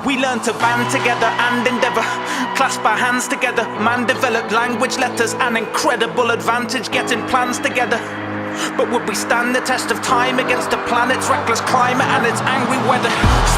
We learn to band together and endeavor, clasp our hands together. Man developed language, letters, an incredible advantage getting plans together. But would we stand the test of time against the planet's reckless climate and its angry weather?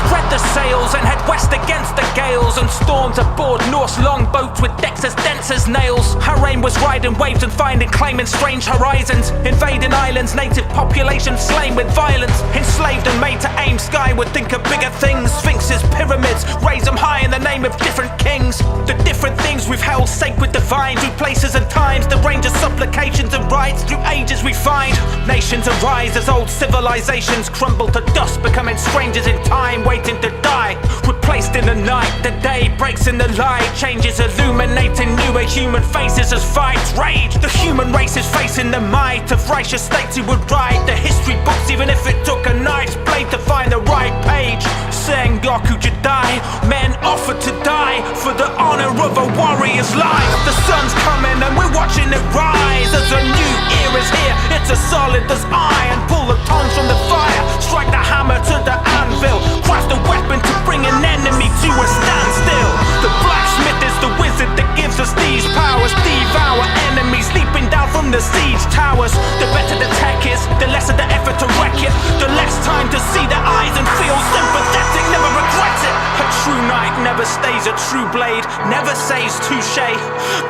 Spread the sails and head west against the gales, and stormed aboard Norse longboats with decks as dense as nails. Our aim was riding waves and finding, claiming strange horizons, invading islands, native population slain with violence, enslaved and made to aim skyward, think of bigger things. Sphinxes, pyramids, raise them high in the name of different kings. The different things we've held sacred divine through places and times, the range of supplications and rites through ages we find. Nations arise as old civilizations crumble to dust, becoming strangers in time, waiting to die. Replaced in the night, the day breaks in the light, changes illuminating newer human faces as fights rage. The human race is facing the might of righteous states who would write the history books, even if it took a knife's blade to find the right page. Sengoku Jedi, men offered to die for the honor of a warrior's life. The sun's coming and we're watching it rise as a new era's here. It's as solid as iron. Pull the tongs from the fire, strike the hammer to the anvil, craft a weapon to bring an enemy to a standstill. The blacksmith is the wizard that gives us these powers. Devour enemies leaping down from the siege towers. The better the tech is, the lesser the effort to wreck it, the less time to see their eyes and feel sympathetic. Never regret it. A true knight never stays a true blade, never says touche,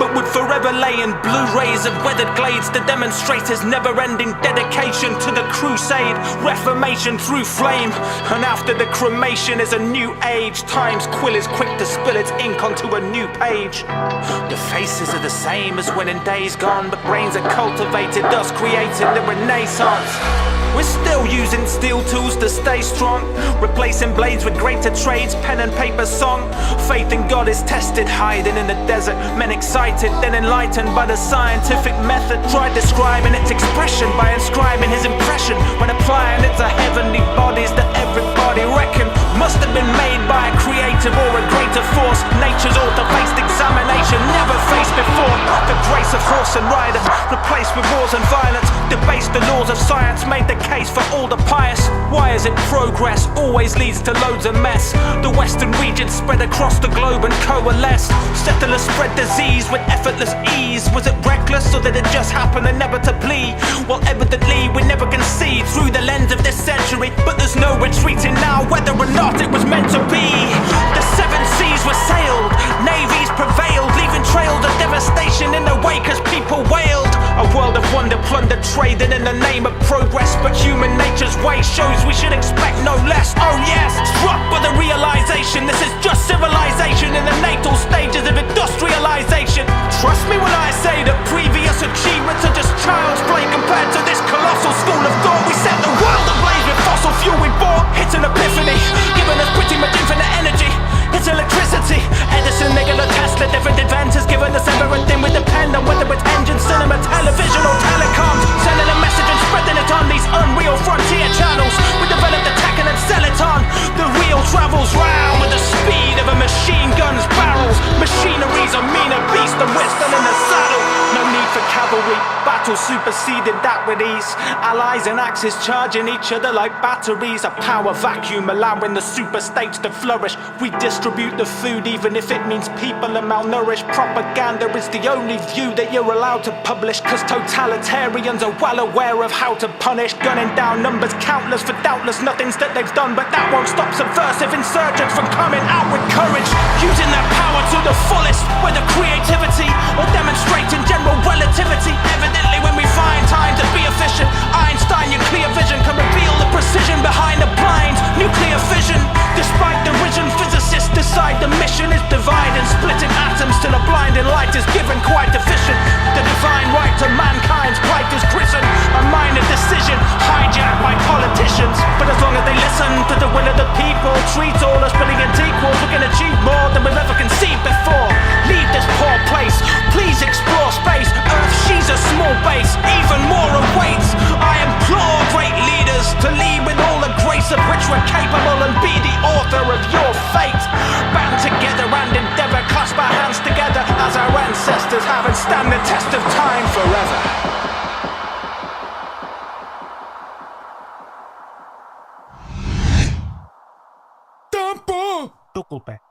but would forever lay in blue rays of weathered glades to demonstrate his never-ending dedication to the crusade. Reformation through flame, and after the cremation is a new age. Time's quill is quick to spill its ink onto a new page. The faces are the same as when in days gone, but brains are cultivated, thus creating the Renaissance. We're still using steel tools to stay strong, replacing blades with greater trades, pen and paper song. Faith in God is tested, hiding in the desert. Men excited, then enlightened by the scientific method. Try describing its expression by inscribing his impression, when applying it to heavenly bodies that everybody reckon must have been made by a creative or a greater force. Nature's author-faced examination, never faced before. The grace of horse and rider, replaced with wars and violence. Debased the laws of science, made the case for all the pious. Why is it progress always leads to loads of mess? The western regions spread across the globe and coalesce. Settlers spread disease with effortless ease. Was it reckless or did it just happen inevitably? Well, evidently we never can see through the lens of this century, but there's no retreating now, whether or not it was meant to be. The seven seas were sailed, navies prevailed, leaving trails of devastation in the wake as people wailed. A world of wonder, plunder, trading in the name of progress, but human nature's way shows we should expect no less. Oh yes, struck by the realization this is just civilization in the natal stages of industrialization. Trust me when I say that previous achievements are just child's play compared to this colossal school of thought. We set the world ablaze with fossil fuel we bought. It's an epiphany, giving us pretty much infinite energy. It's electricity. Edison, Nikola Tesla, different inventors giving us everything we depend on, whether it's engine, cinema, television or telecoms. Sending a message and spreading it on these unreal frontier channels. We develop the tech and then sell it on. The wheel travels round with the speed of a machine gun's barrels. Machinery's a meaner beast than wisdom in the saddle. No need for cavalry, battle superseded that with ease. Allies and axes charging each other like batteries. A power vacuum allowing the super states to flourish. We distribute the food even if it means people are malnourished. Propaganda is the only view that you're allowed to publish, cause totalitarians are well aware of how to punish. Gunning down numbers countless for doubtless nothings that they've done, but that won't stop subversive insurgents from coming out with courage. Using their power to the fullest, whether creativity or demonstrating general relativity. Evidently when we find time to be efficient, Einstein nuclear vision can reveal the precision behind the blind nuclear fission. Despite derision, physicists decide the mission is dividing, splitting atoms till a blinding light is given, quite efficient. The divine right to mankind's plight is christened a minor decision hijacked by politicians. But as long as they listen to the will of the people, treat all us brilliant equals, we can achieve more than we've ever conceived before. Leave this poor place, please explore space. Earth, she's a small base, even more awaits. I implore great leaders to lead with all the grace of which we're capable and be the author of your fate. Band together and endeavor, clasp our hands together as our ancestors have, and stand the test of time forever. tu culpe.